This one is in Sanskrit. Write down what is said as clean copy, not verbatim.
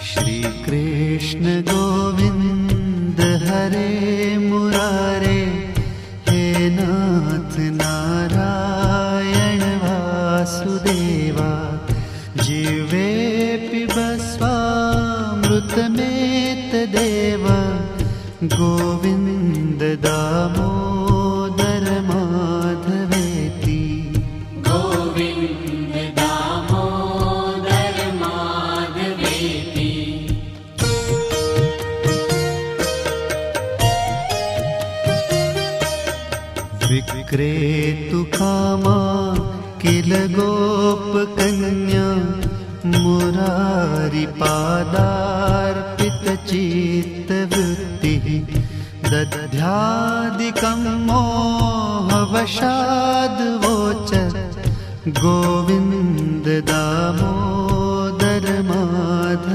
श्री कृष्ण गोविंद हरे मुरारे, हे नाथ नारायण वासुदेवा। जीवे पिबस्वामृतमेतदेव, गोविंद दामोदर माधवेति। गोविंद दामोदर माधवेति। विक्रेतु कामा किल गोपकन्या, मुरारिपादार्पितचित्तवृत्तिः। दध्यादिकं मोहवशाद्वोचत्, गोविन्द दामोदर माधव।